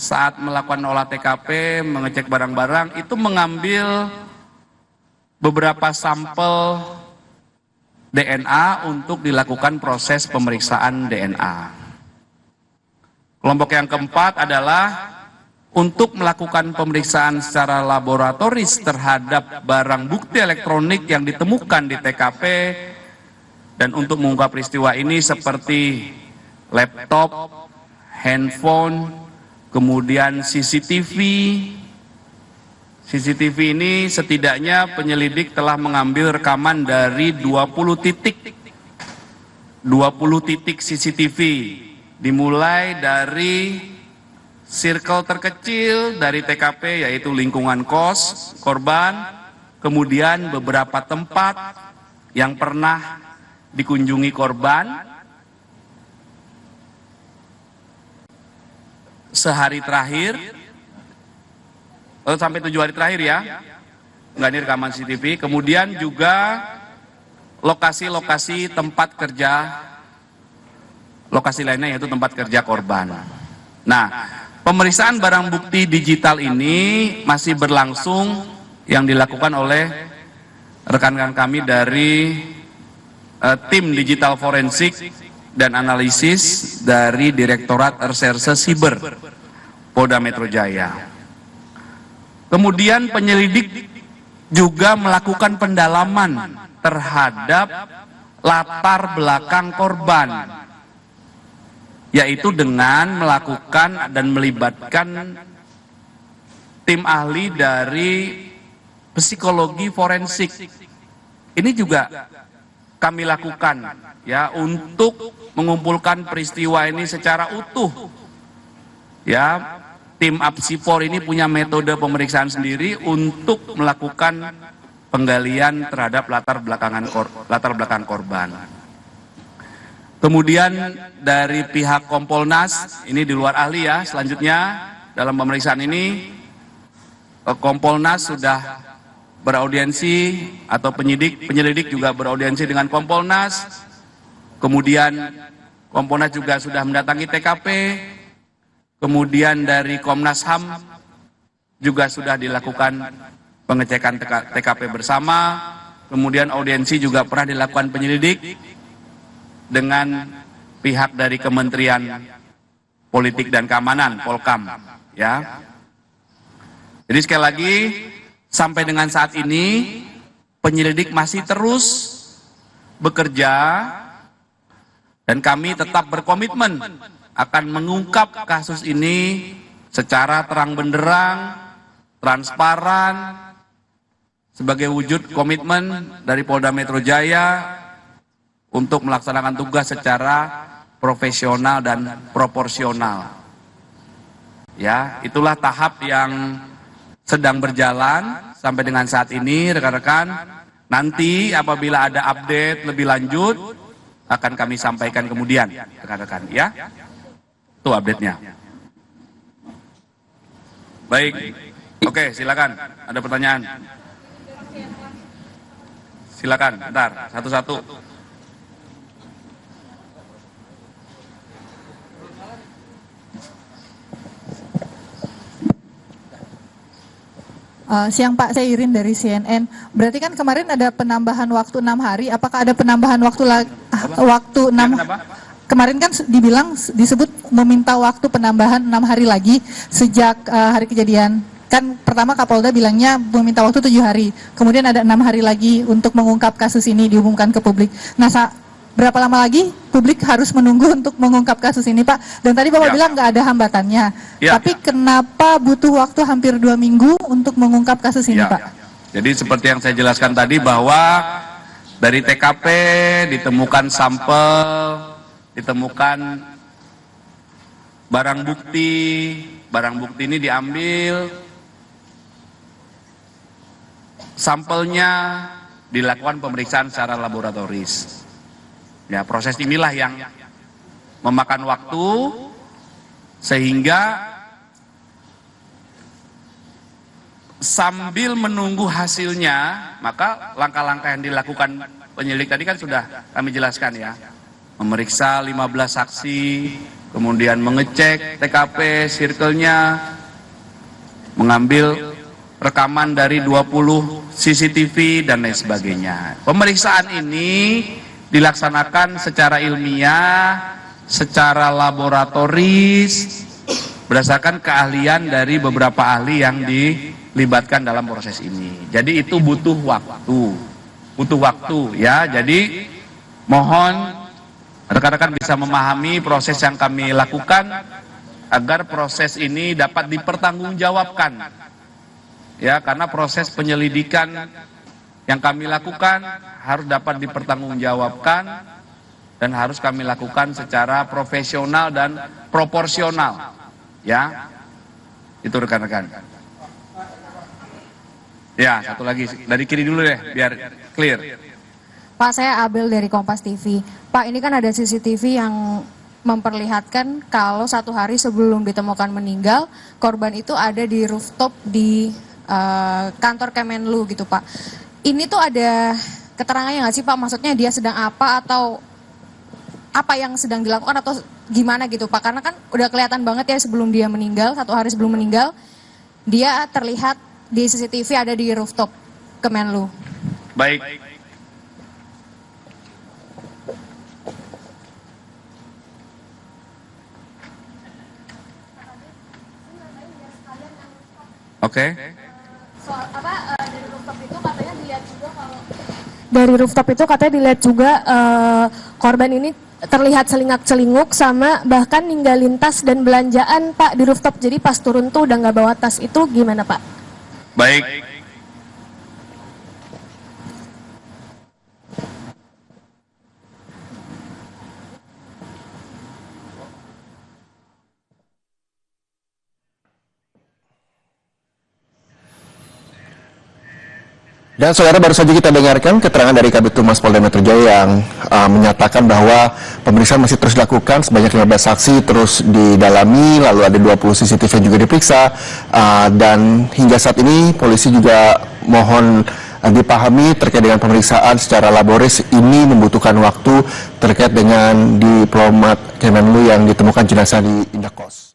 saat melakukan olah TKP, mengecek barang-barang, itu mengambil beberapa sampel DNA untuk dilakukan proses pemeriksaan DNA. Kelompok yang keempat adalah untuk melakukan pemeriksaan secara laboratoris terhadap barang bukti elektronik yang ditemukan di TKP, dan untuk mengungkap peristiwa ini seperti laptop, handphone, kemudian CCTV. CCTV ini setidaknya penyelidik telah mengambil rekaman dari 20 titik CCTV, dimulai dari circle terkecil dari TKP, yaitu lingkungan kos korban, kemudian beberapa tempat yang pernah dikunjungi korban sehari terakhir, sampai 7 hari terakhir ya, nggak, ini rekaman CCTV. Kemudian juga lokasi-lokasi tempat kerja, lokasi lainnya yaitu tempat kerja korban. Nah, pemeriksaan barang bukti digital ini masih berlangsung yang dilakukan oleh rekan-rekan kami dari tim digital forensik dan analisis dari Direktorat Reserse Siber Polda Metro Jaya. Kemudian penyelidik juga melakukan pendalaman terhadap latar belakang korban, yaitu dengan melakukan dan melibatkan tim ahli dari psikologi forensik. Ini juga kami lakukan ya untuk mengumpulkan peristiwa ini secara utuh. Ya, tim Apsifor ini punya metode pemeriksaan sendiri untuk melakukan penggalian terhadap latar belakang korban. Kemudian dari pihak Kompolnas, ini di luar ahli ya, selanjutnya dalam pemeriksaan ini Kompolnas sudah beraudiensi, atau penyelidik juga beraudiensi dengan Kompolnas. Kemudian Kompolnas juga sudah mendatangi TKP. Kemudian dari Komnas HAM juga sudah dilakukan pengecekan TKP bersama. Kemudian audiensi juga pernah dilakukan penyelidik dengan pihak dari Kementerian Politik dan Keamanan, Polkam, ya. Jadi sekali lagi, sampai dengan saat ini penyelidik masih terus bekerja, dan kami tetap berkomitmen akan mengungkap kasus ini secara terang benderang, transparan, sebagai wujud komitmen dari Polda Metro Jaya untuk melaksanakan tugas secara profesional dan proporsional. Ya, itulah tahap yang sedang berjalan sampai dengan saat ini, rekan-rekan. Nanti apabila ada update lebih lanjut akan kami sampaikan kemudian, rekan-rekan, ya. Itu update-nya. Baik. Oke, silakan. Ada pertanyaan? Silakan, bentar, satu-satu. Siang Pak, saya Irin dari CNN. Berarti kan kemarin ada penambahan waktu 6 hari. Apakah ada penambahan waktu 6? Kemarin kan dibilang disebut meminta waktu penambahan 6 hari lagi sejak hari kejadian. Kan pertama Kapolda bilangnya meminta waktu 7 hari. Kemudian ada 6 hari lagi untuk mengungkap kasus ini, diumumkan ke publik. Nah, berapa lama lagi publik harus menunggu untuk mengungkap kasus ini, Pak? Dan tadi Bapak bilang nggak ada hambatannya. Tapi kenapa butuh waktu hampir 2 minggu untuk mengungkap kasus ini, Pak? Jadi seperti yang saya jelaskan tadi, bahwa dari TKP ditemukan sampel, ditemukan barang bukti ini diambil, sampelnya dilakukan pemeriksaan secara laboratoris. Ya, proses inilah yang memakan waktu, sehingga sambil menunggu hasilnya, maka langkah-langkah yang dilakukan penyelidik tadi kan sudah kami jelaskan ya. Memeriksa 15 saksi, kemudian mengecek TKP, circle-nya, mengambil rekaman dari 20 CCTV dan lain sebagainya. Pemeriksaan ini dilaksanakan secara ilmiah, secara laboratoris, berdasarkan keahlian dari beberapa ahli yang dilibatkan dalam proses ini. Jadi itu butuh waktu ya. Jadi mohon rekan-rekan bisa memahami proses yang kami lakukan agar proses ini dapat dipertanggungjawabkan. Ya, karena proses penyelidikan yang kami lakukan harus dapat dipertanggungjawabkan dan harus kami lakukan secara profesional dan proporsional. Ya, itu rekan-rekan. Ya, satu lagi dari kiri dulu deh, biar clear. Pak, saya Abel dari Kompas TV. Pak, ini kan ada CCTV yang memperlihatkan kalau 1 hari sebelum ditemukan meninggal, korban itu ada di rooftop di kantor Kemenlu gitu, Pak. Ini tuh ada keterangannya nggak sih, Pak? Maksudnya dia sedang apa atau apa yang sedang dilakukan atau gimana gitu, Pak? Karena kan udah kelihatan banget ya sebelum dia meninggal, 1 hari sebelum meninggal, dia terlihat di CCTV ada di rooftop Kemenlu. Baik. Oke. Soal apa dari rooftop itu katanya dilihat juga kalau dari rooftop itu katanya dilihat juga korban ini terlihat celingak-celinguk sama bahkan ninggalin tas dan belanjaan, Pak, di rooftop. Jadi pas turun tuh udah nggak bawa tas, itu gimana, Pak? Baik. Dan saudara, baru saja kita dengarkan keterangan dari Kabid Humas Polda Metro Jaya yang menyatakan bahwa pemeriksaan masih terus dilakukan, sebanyak 15 saksi terus didalami, lalu ada 20 CCTV juga diperiksa, dan hingga saat ini polisi juga mohon dipahami terkait dengan pemeriksaan secara laboris ini membutuhkan waktu terkait dengan diplomat Kemenlu yang ditemukan jenazah di Indahkos.